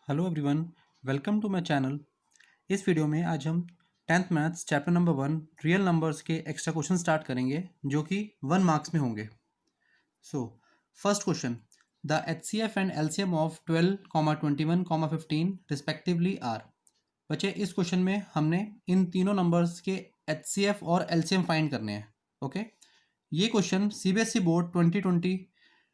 Hello everyone, welcome to my channel. इस video में आज हम 10th maths chapter number 1 real numbers के एक्स्ट्रा क्वेश्चन स्टार्ट करेंगे जो कि 1 मार्क्स में होंगे। So first question, the HCF and LCM of 12, 21, 15 respectively are. बच्चे, इस क्वेश्चन में हमने इन तीनों नंबर्स के एचसीएफ और एलसीएम फाइंड करने हैं। ओके, ये क्वेश्चन सीबीएसई बोर्ड 2020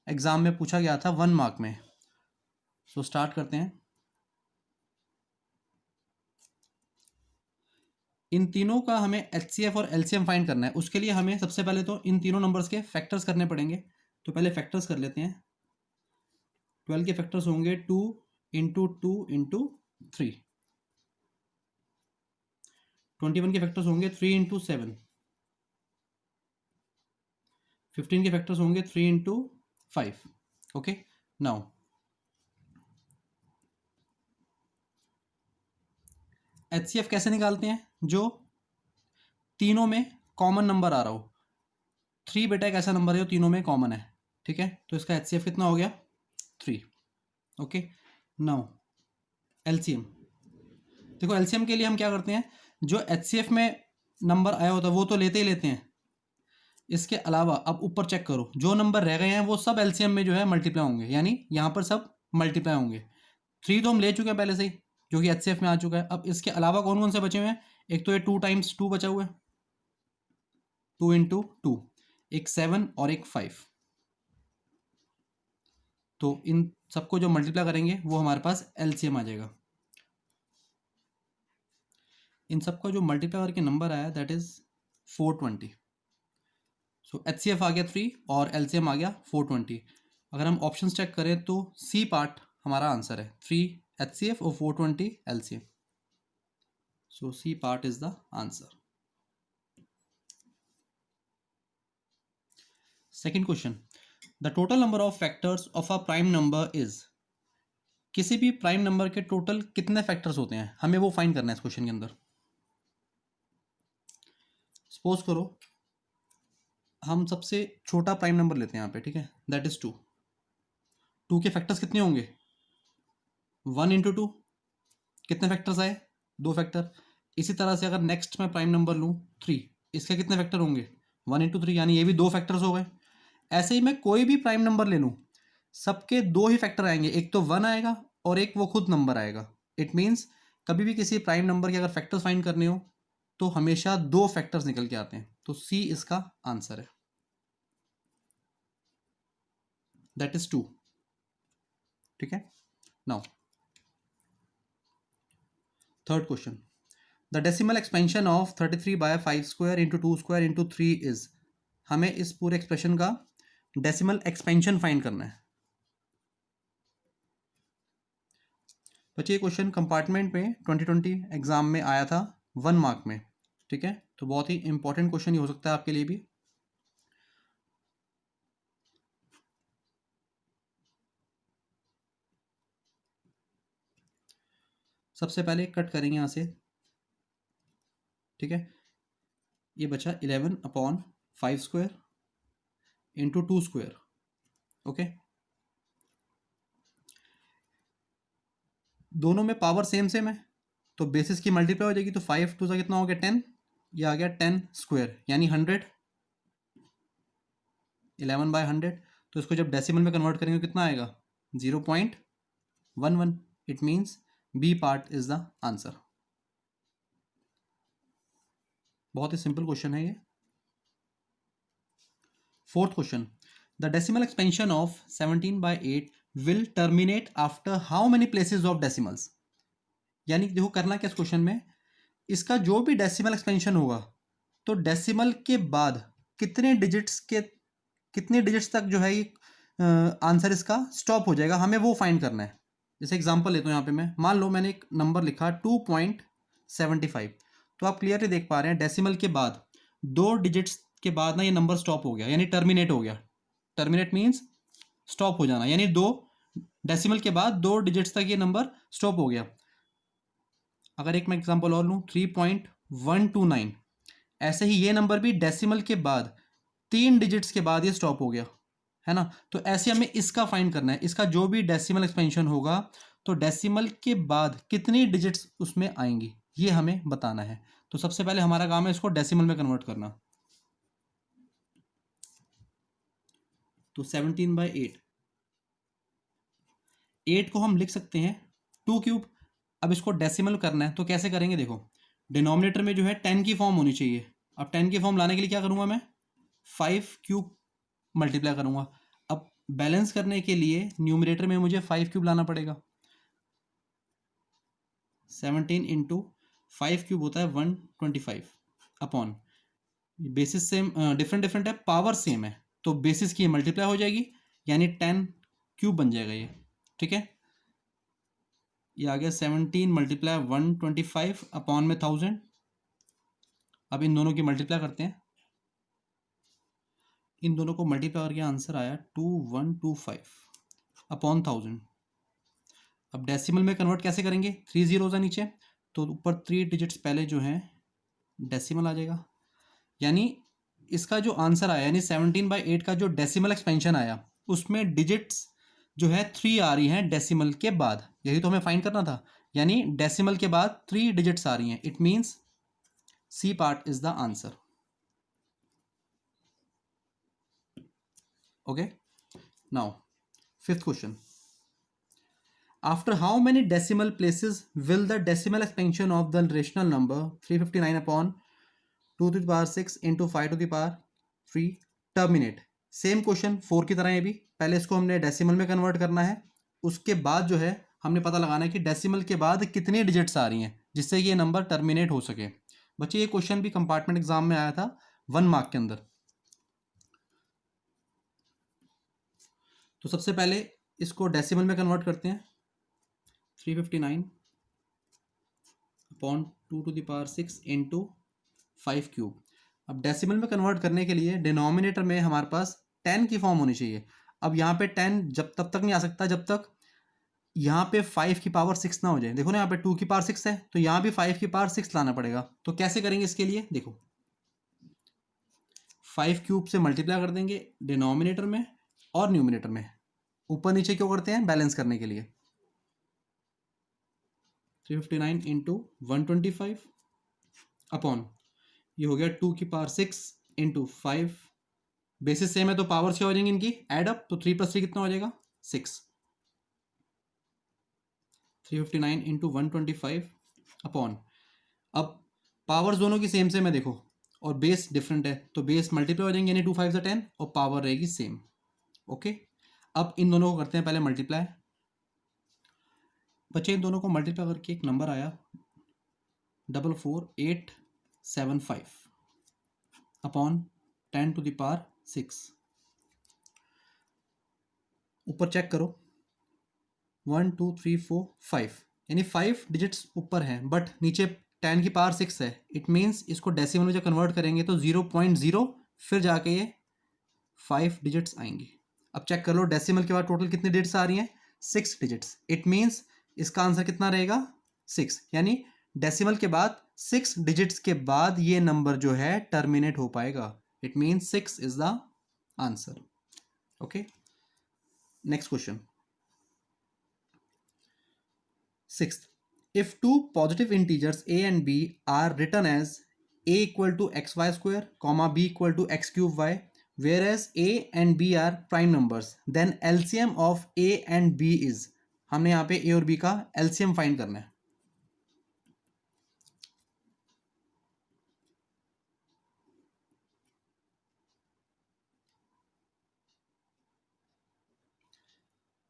एग्जाम में पूछा गया था 1 मार्क में। सो स्टार्ट करते हैं। इन तीनों का हमें एचसीएफ और एलसीएम फाइंड करना है। उसके लिए हमें सबसे पहले तो इन तीनों नंबर्स के फैक्टर्स करने पड़ेंगे। तो पहले फैक्टर्स कर लेते हैं। 12 के फैक्टर्स होंगे 2 इंटू 2 इंटू 3। 21 के फैक्टर्स होंगे 3 इंटू 7। 15 के फैक्टर्स होंगे 3 इंटू 5। ओके, नाउ एचसीएफ कैसे निकालते हैं? जो तीनों में कॉमन नंबर आ रहा हो। 3 बेटा एक ऐसा नंबर है जो तीनों में कॉमन है। ठीक है, तो इसका एचसीएफ कितना हो गया? 3। Okay, now LCM. देखो, एलसीएम के लिए हम क्या करते हैं, जो एचसीएफ में नंबर आया होता है वो तो लेते ही लेते हैं। इसके अलावा अब ऊपर चेक करो, जो नंबर रह गए हैं वो सब एलसीएम में जो है मल्टीप्लाई होंगे, यानी यहाँ पर सब मल्टीप्लाई होंगे। 3 तो हम ले चुके हैं पहले से ही, जो कि एचसीएफ में आ चुका है। अब इसके अलावा कौन कौन से बचे हुए हैं? एक तो ये 2 टाइम्स 2 बचा हुआ है, 2 इंटू 2, एक 7 और एक 5। तो इन सबको जो मल्टीप्लाई करेंगे वो हमारे पास एलसीएम आ जाएगा। इन सबका जो मल्टीप्लाई करके नंबर आया दैट इज 420। सो एचसीएफ आ गया 3 और एलसीएम आ गया 420। अगर हम ऑप्शंस चेक करें तो सी पार्ट हमारा आंसर है, 3 एचसीएफ और 420 LCM. So C part is the answer. Second question, the total number of factors of a prime number is. किसी भी प्राइम नंबर के टोटल कितने फैक्टर्स होते हैं, हमें वो फाइंड करना है इस क्वेश्चन के अंदर। सपोज करो हम सबसे छोटा प्राइम नंबर लेते हैं यहाँ पे, ठीक है, दैट इज 2। 2 के फैक्टर्स कितने होंगे? 1 इंटू 2। कितने फैक्टर्स आए? 2 फैक्टर। इसी तरह से अगर नेक्स्ट मैं प्राइम नंबर लूँ 3, इसके कितने फैक्टर होंगे? 1 इंटू 3, यानी ये भी 2 फैक्टर्स हो गए। ऐसे ही मैं कोई भी प्राइम नंबर ले लूँ, सबके 2 ही फैक्टर आएंगे, एक तो 1 आएगा और एक वो खुद नंबर आएगा। इट मीन्स कभी भी किसी प्राइम नंबर के अगर फैक्टर्स फाइंड करने हो तो हमेशा 2 फैक्टर्स निकल के आते हैं। तो सी इसका आंसर है, दैट इज 2। ठीक है, now third question, the decimal expansion of 33 by 5 square into 2 square into 3 is. हमें इस पूरे एक्सप्रेशन का डेसिमल एक्सपेंशन फाइंड करना है। बच्चे, ये क्वेश्चन कंपार्टमेंट में 2020 एग्जाम में आया था 1 मार्क में। ठीक है, तो बहुत ही इंपॉर्टेंट क्वेश्चन ही हो सकता है आपके लिए भी। सबसे पहले कट करेंगे यहाँ से। ठीक है, ये बचा 11/5 स्क्वायर इंटू 2 स्क्वायर। ओके, दोनों में पावर सेम सेम है तो बेसिस की मल्टीप्लाई हो जाएगी। तो 5 टू सा कितना हो गया 10, ये आ गया 10 स्क्वायर यानी 100। 11/100। तो इसको जब डेसिमल में कन्वर्ट करेंगे कितना आएगा? 0.11। It means B part is the answer. बहुत ही सिंपल क्वेश्चन है ये। Fourth question, the decimal expansion of 17/8 will terminate after how many places of decimals. यानी देखो करना क्या इस क्वेश्चन में, इसका जो भी डेसिमल एक्सपेंशन होगा तो डेसिमल के बाद कितने डिजिट्स तक जो है ये आंसर इसका स्टॉप हो जाएगा, हमें वो फाइंड करना है। जैसे एग्जांपल लेता हूँ यहाँ पे मैं, मान लो मैंने एक नंबर लिखा 2.75। तो आप क्लियरली देख पा रहे हैं डेसिमल के बाद 2 डिजिट्स के बाद ना ये नंबर स्टॉप हो गया, यानी टर्मिनेट हो गया। टर्मिनेट मीन्स स्टॉप हो जाना, यानी 2 डेसिमल के बाद 2 डिजिट्स तक ये नंबर स्टॉप हो गया। अगर एक मैं एग्जांपल और लूँ 3.129, ऐसे ही ये नंबर भी डेसिमल के बाद 3 डिजिट्स के बाद ये स्टॉप हो गया, है ना। तो ऐसे हमें इसका फाइंड करना है, इसका जो भी डेसिमल एक्सपेंशन होगा तो डेसिमल के बाद कितनी डिजिट्स उसमें आएंगी ये हमें बताना है। तो सबसे पहले हमारा काम है इसको डेसिमल में कन्वर्ट करना। तो 17/8, 8 को हम लिख सकते हैं 2 क्यूब। अब इसको डेसिमल करना है तो कैसे करेंगे, देखो डिनोमिनेटर में जो है 10 की फॉर्म होनी चाहिए। अब 10 की फॉर्म लाने के लिए क्या करूंगा मैं, 5 क्यूब मल्टीप्लाई करूंगा। अब बैलेंस करने के लिए न्यूमरेटर में मुझे 5 क्यूब लाना पड़ेगा। 17 इंटू 5 क्यूब होता है 125 upon, basis same different different है, पावर सेम है, तो बेसिस की मल्टीप्लाई हो जाएगी, यानी 10 क्यूब बन जाएगा ये। ठीक है, ये आ गया 17 मल्टीप्लाई 125 अपॉन में 1000। अब इन दोनों की मल्टीप्लाई करते हैं, इन दोनों को मल्टीप्लाई करके आंसर आया 2125 अपॉन 1000। अब डेसिमल में कन्वर्ट कैसे करेंगे, 3 जीरोज है नीचे, तो ऊपर 3 डिजिट्स पहले जो है डेसिमल आ जाएगा। यानी इसका जो आंसर आया, यानी 17/8 का जो डेसिमल एक्सपेंशन आया, उसमें डिजिट्स जो है 3 आ रही हैं डेसिमल के बाद। यही तो हमें फाइंड करना था, यानी डेसिमल के बाद 3 डिजिट्स आ रही हैं। It means C part is the answer. Okay, now fifth question, after how many decimal places will the decimal expansion of the rational number 359 upon 2 to the power 6 into 5 to the power 3 terminate? Same question 4 की तरह है। भी पहले इसको हमने decimal में convert करना है, उसके बाद जो है हमने पता लगाना है कि डेसिमल के बाद कितनी डिजिट्स आ रही हैं जिससे कि ये नंबर टर्मिनेट हो सके। बच्चे ये क्वेश्चन भी कंपार्टमेंट एग्जाम में आया था 1 मार्क के अंदर। तो सबसे पहले इसको डेसिमल में कन्वर्ट करते हैं, 359 upon 2 to the power 6 into 5 cube. अब डेसिमल में कन्वर्ट करने के लिए डिनोमिनेटर में हमारे पास 10 की फॉर्म होनी चाहिए। अब यहाँ पे 10 जब तब तक नहीं आ सकता जब तक यहाँ पे 5 की पावर 6 ना हो जाए। देखो ना, यहाँ पे 2 की पावर 6 है, तो यहाँ भी 5 की पावर 6 लाना पड़ेगा। तो कैसे करेंगे इसके लिए, देखो 5 क्यूब से मल्टीप्लाई कर देंगे डिनोमिनेटर में और न्यूमिनेटर में। ऊपर नीचे क्यों करते हैं, बैलेंस करने के लिए। 359 इंटू 125 अपॉन, ये हो गया 2 की पावर 6 इंटू 5, बेसिस सेम है तो पावर क्या हो जाएंगी इनकी एड अप, तो 3 + 3 कितना हो जाएगा 6। 359 इंटू 125 अपॉन, अब पावर्स दोनों की सेम सेम है देखो, और बेस डिफरेंट है तो बेस मल्टीप्लाई हो जाएंगे, यानी 2 5 से 10 और पावर रहेगी सेम। ओके, अब इन दोनों को करते हैं पहले मल्टीप्लाई। बच्चे इन दोनों को मल्टीप्लाई करके एक नंबर आया 44875 अपॉन 10 to the power 6। ऊपर चेक करो 1 2 3 4 5, यानी 5 डिजिट्स ऊपर है बट नीचे 10 की पावर 6 है। इट मीन्स इसको डेसिमल में जब कन्वर्ट करेंगे तो 0.0 फिर जाके ये 5 डिजिट्स आएंगी। अब चेक कर लो डेसिमल के बाद टोटल कितनी डिजिट्स आ रही हैं, 6 डिजिट्स। इट मीन्स इसका आंसर कितना रहेगा 6, यानी डेसिमल के बाद 6 डिजिट्स के बाद ये नंबर जो है टर्मिनेट हो पाएगा। It means 6 is the answer. Okay, next question, sixth, if two positive integers a and b are written as a equal to xy square comma b equal to x cube y, whereas a and b are prime numbers, then LCM of a and b is, हमने यहाँ पे a और b का LCM find करना है।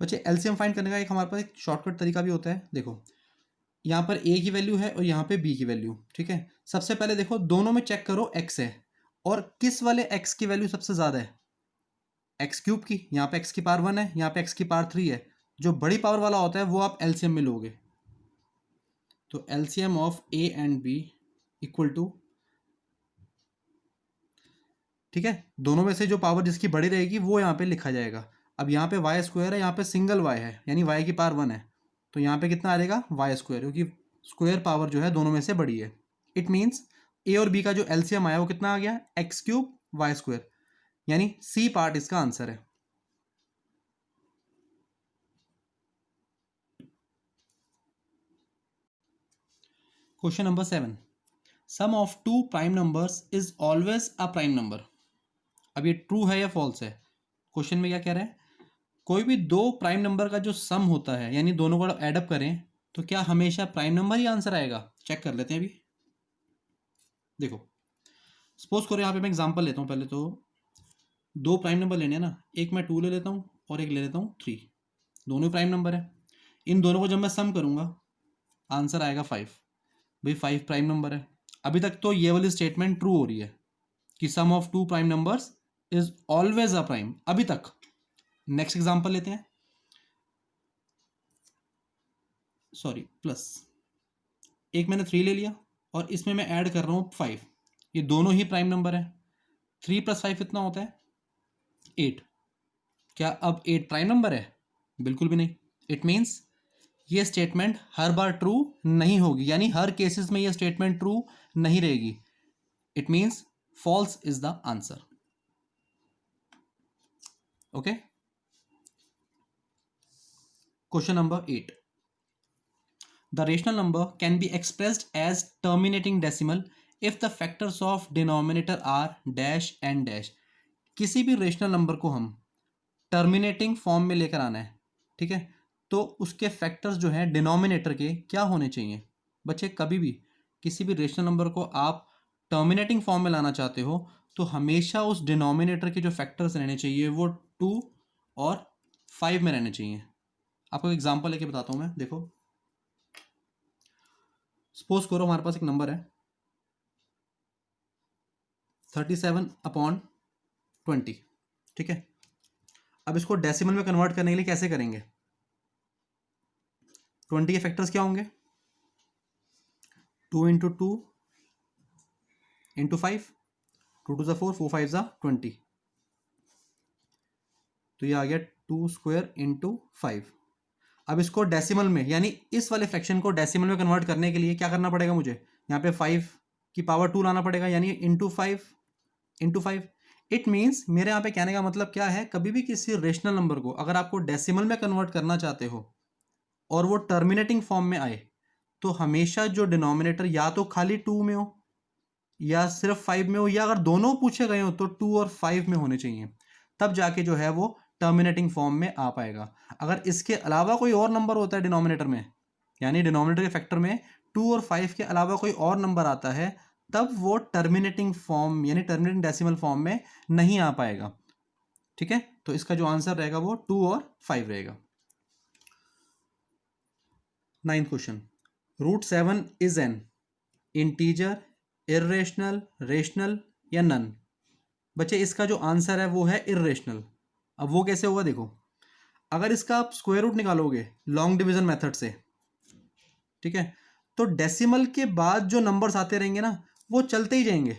बच्चे LCM find करने का एक हमारे पास एक शॉर्टकट तरीका भी होता है। देखो यहाँ पर a की वैल्यू है और यहाँ पे b की वैल्यू, ठीक है। सबसे पहले देखो दोनों में चेक करो x है, और किस वाले x की वैल्यू सबसे ज़्यादा है, एक्स क्यूब की। यहाँ पे x की पावर 1 है, यहाँ पे x की पावर 3 है। जो बड़ी पावर वाला होता है वो आप एलसीएम में लोगे। तो LCM of a and b equal to, ठीक है, दोनों में से जो पावर जिसकी बड़ी रहेगी वो यहाँ पे लिखा जाएगा। अब यहाँ पे वाई स्क्वायर है, यहाँ पे सिंगल y है, यानी y की पावर 1 है, तो यहाँ पे कितना आ जाएगा वाई स्क्वायर, क्योंकि स्क्वायर पावर जो है दोनों में से बड़ी है। इट मीन्स a और b का जो एलसीएम आया वो कितना आ गया, एक्स क्यूब वाई स्क्वायर, यानी सी पार्ट इसका आंसर है। Question number 7, sum of two prime numbers is always a prime number. अब ये ट्रू है या फॉल्स है? क्वेश्चन में क्या कह रहा है, कोई भी दो प्राइम नंबर का जो सम होता है यानी दोनों को एडअप करें तो क्या हमेशा प्राइम नंबर ही आंसर आएगा? चेक कर लेते हैं अभी। देखो सपोज करो यहाँ पे मैं एग्जांपल लेता हूँ। पहले तो दो प्राइम नंबर लेने हैं ना, एक मैं 2 ले लेता हूँ और एक ले लेता हूँ 3। दोनों प्राइम नंबर है। इन दोनों को जब मैं सम करूंगा आंसर आएगा 5। भाई 5 प्राइम नंबर है। अभी तक तो ये वाली स्टेटमेंट ट्रू हो रही है कि sum of two prime numbers is always a prime, अभी तक। नेक्स्ट एग्जांपल लेते हैं, सॉरी प्लस, एक मैंने 3 ले लिया और इसमें मैं ऐड कर रहा हूँ 5। ये दोनों ही प्राइम नंबर है। 3 + 5 कितना होता है? 8। क्या अब 8 प्राइम नंबर है? बिल्कुल भी नहीं। इट मीन्स ये स्टेटमेंट हर बार ट्रू नहीं होगी, यानी हर केसेस में ये स्टेटमेंट ट्रू नहीं रहेगी। It means false is the answer. Okay, question number 8, the rational number can be expressed as terminating decimal if the factors of denominator are dash and dash. किसी भी rational number को हम terminating form में लेकर आना है, ठीक है, तो उसके फैक्टर्स जो हैं डिनोमिनेटर के क्या होने चाहिए? बच्चे कभी भी किसी भी रेशनल नंबर को आप टर्मिनेटिंग फॉर्म में लाना चाहते हो तो हमेशा उस डिनोमिनेटर के जो फैक्टर्स रहने चाहिए वो 2 और 5 में रहने चाहिए। आपको एग्जांपल लेके बताता हूँ मैं। देखो सपोज करो हमारे पास एक नंबर है 37/20, ठीक है। अब इसको डेसिमल में कन्वर्ट करने के लिए कैसे करेंगे? 20 के फैक्टर्स क्या होंगे? 2 × 2 × 5, 2 2 4, 4 5 20। तो ये आ गया 2² × 5। अब इसको डेसिमल में यानी इस वाले फ्रैक्शन को डेसिमल में कन्वर्ट करने के लिए क्या करना पड़ेगा मुझे? यहाँ पे 5 की पावर 2 लाना पड़ेगा, यानी इंटू 5। इट मीन्स मेरे यहाँ पे कहने का मतलब क्या है, कभी भी किसी रेशनल नंबर को अगर आपको डेसिमल में कन्वर्ट करना चाहते हो और वो टर्मिनेटिंग फॉर्म में आए तो हमेशा जो डिनोमिनेटर या तो खाली 2 में हो या सिर्फ 5 में हो, या अगर दोनों पूछे गए हो तो 2 और 5 में होने चाहिए, तब जाके जो है वो टर्मिनेटिंग फॉर्म में आ पाएगा। अगर इसके अलावा कोई और नंबर होता है डिनोमिनेटर में, यानी डिनोमिनेटर के फैक्टर में 2 और 5 के अलावा कोई और नंबर आता है, तब वो टर्मिनेटिंग फॉर्म यानी टर्मिनेटिंग डेसिमल फॉर्म में नहीं आ पाएगा, ठीक है। तो इसका जो आंसर रहेगा वो 2 और 5 रहेगा। 9th question, √7 is an integer, irrational, rational या नन? बच्चे इसका जो आंसर है वो है इर्रेशनल। अब वो कैसे होगा? देखो अगर इसका आप स्क्वायर रूट निकालोगे लॉन्ग डिवीजन मेथड से, ठीक है, तो डेसिमल के बाद जो नंबर्स आते रहेंगे ना वो चलते ही जाएंगे।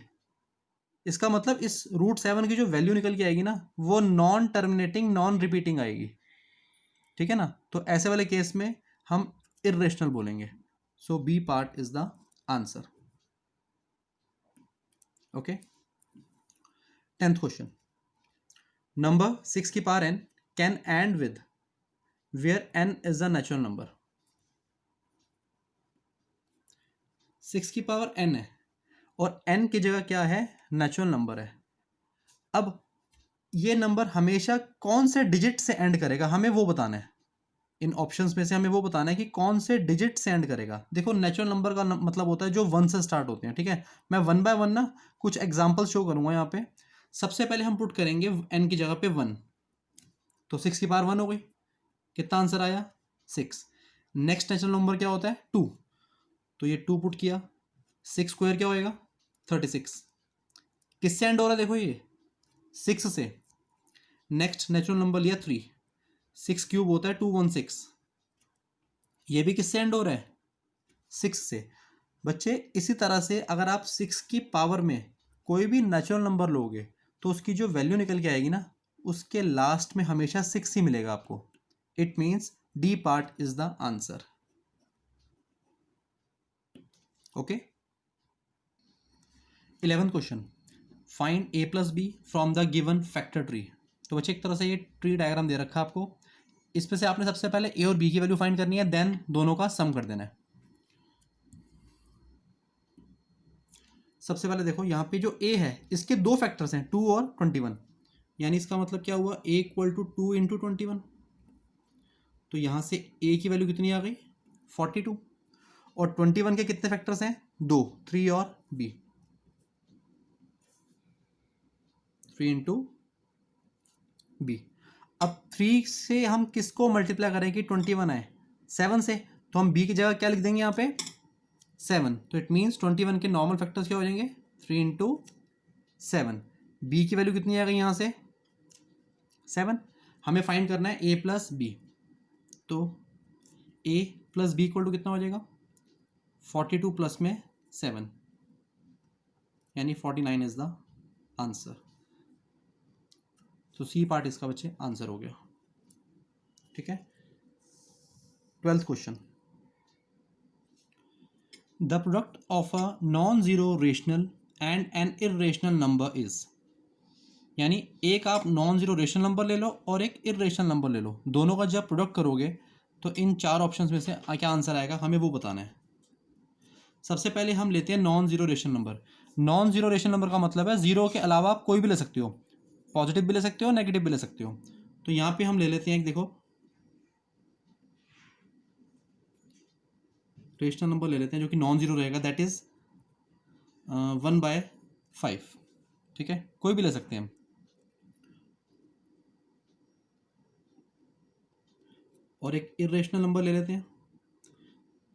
इसका मतलब इस √7 की जो वैल्यू निकल के आएगी ना वो नॉन टर्मिनेटिंग नॉन रिपीटिंग आएगी, ठीक है ना। तो ऐसे वाले केस में हम इर्रेशनल बोलेंगे। So B part is the answer. Okay, 10th question, number 6 की power n can end with where n is the natural number. 6 की पावर n है और n की जगह क्या है? नेचुरल नंबर है। अब ये नंबर हमेशा कौन से डिजिट से एंड करेगा हमें वो बताना है। इन ऑप्शंस में से हमें वो बताना है कि कौन से डिजिट से एंड करेगा। देखो नेचुरल नंबर का मतलब होता है जो 1 से स्टार्ट होते हैं, ठीक है। मैं 1 बाय 1 ना कुछ एग्जांपल शो करूंगा यहाँ पे। सबसे पहले हम पुट करेंगे n की जगह पे 1, तो 6 की पावर 1 हो गई। कितना आंसर आया? 6। नेक्स्ट नेचुरल नंबर क्या होता है? 2, तो ये 2 पुट किया। 6 स्क्वायर क्या होएगा? 36। किससे एंड हो रहा है? देखो ये 6 से। नेक्स्ट नेचुरल नंबर लिया 3, 6 क्यूब होता है 216। ये भी किससे एंड हो रहा है? 6 से। बच्चे इसी तरह से अगर आप 6 की पावर में कोई भी नेचुरल नंबर लोगे तो उसकी जो वैल्यू निकल के आएगी ना उसके लास्ट में हमेशा 6 ही मिलेगा आपको। It means D part is the answer. Okay, 11th question, find a + b from the given factor tree. तो बच्चे एक तरह से ये ट्री डायग्राम दे रखा है आपको। इसमें से आपने सबसे पहले a और b की वैल्यू फाइंड करनी है, देन दोनों का सम कर देना है। सबसे पहले देखो यहाँ पे जो ए है इसके दो फैक्टर्स हैं 2 और 21, यानी इसका मतलब क्या हुआ a इक्वल टू 2 इंटू 21। तो यहाँ से a की वैल्यू कितनी आ गई 42, और 21 के कितने फैक्टर्स हैं 2, 3 और b, 3 इंटू b। अब 3 से हम किसको मल्टीप्लाई करेंगे 21 आए 7 से, तो हम b की जगह क्या लिख देंगे यहाँ पे 7। तो इट मीन्स 21 के नॉर्मल फैक्टर्स क्या हो जाएंगे 3 इंटू 7। बी की वैल्यू कितनी आ गई यहाँ से 7। हमें फाइंड करना है a प्लस बी, तो a plus B equal to कितना हो जाएगा 42 प्लस में 7, यानी 49 इज द आंसर। तो सी पार्ट इसका बच्चे आंसर हो गया। ठीक है, 12th question, the product of a non zero rational and N irrational number is, यानी एक आप नॉन जीरो रेशनल नंबर ले लो और एक इर्रेशनल नंबर ले लो, दोनों का जब प्रोडक्ट करोगे तो इन चार ऑप्शंस में से क्या आंसर आएगा हमें वो बताना है। सबसे पहले हम लेते हैं non zero rational number. Non zero rational number का मतलब है जीरो के अलावा आप कोई भी ले सकते हो, पॉजिटिव भी ले सकते हो नेगेटिव भी ले सकते हो। तो यहाँ पे हम ले लेते हैं एक, देखो रेशनल नंबर ले लेते हैं जो कि नॉन जीरो रहेगा, दैट इज 1/5। ठीक है, कोई भी ले सकते हैं हम। और एक इरेशनल नंबर ले लेते हैं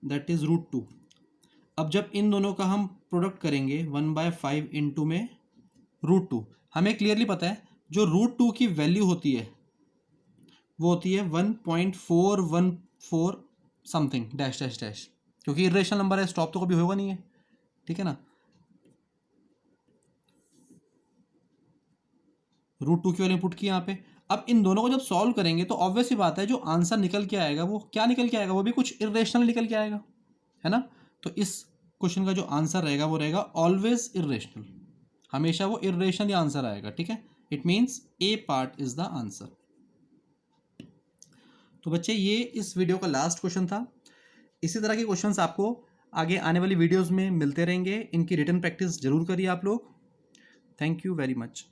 दैट इज √2। अब जब इन दोनों का हम प्रोडक्ट करेंगे 1/5 इंटू में √2, हमें क्लियरली पता है जो √2 की वैल्यू होती है वो होती है 1.414 समथिंग डैश डैश डैश, क्योंकि इरेशनल नंबर है, स्टॉप तो कभी होगा नहीं है। ठीक है ना, √2 की वैल्यू पुट की यहाँ पे। अब इन दोनों को जब सॉल्व करेंगे तो ऑब्वियस ही बात है जो आंसर निकल के आएगा वो क्या निकल के आएगा, वो भी कुछ इरेशनल निकल के आएगा, है ना। तो इस क्वेश्चन का जो आंसर रहेगा वो रहेगा ऑलवेज इरेशनल, हमेशा वो इरेशनल ही आंसर आएगा। ठीक है, it means A part is the answer. तो बच्चे ये इस वीडियो का लास्ट क्वेश्चन था। इसी तरह के क्वेश्चंस आपको आगे आने वाली वीडियोस में मिलते रहेंगे, इनकी रिटन प्रैक्टिस जरूर करिए आप लोग। Thank you very much.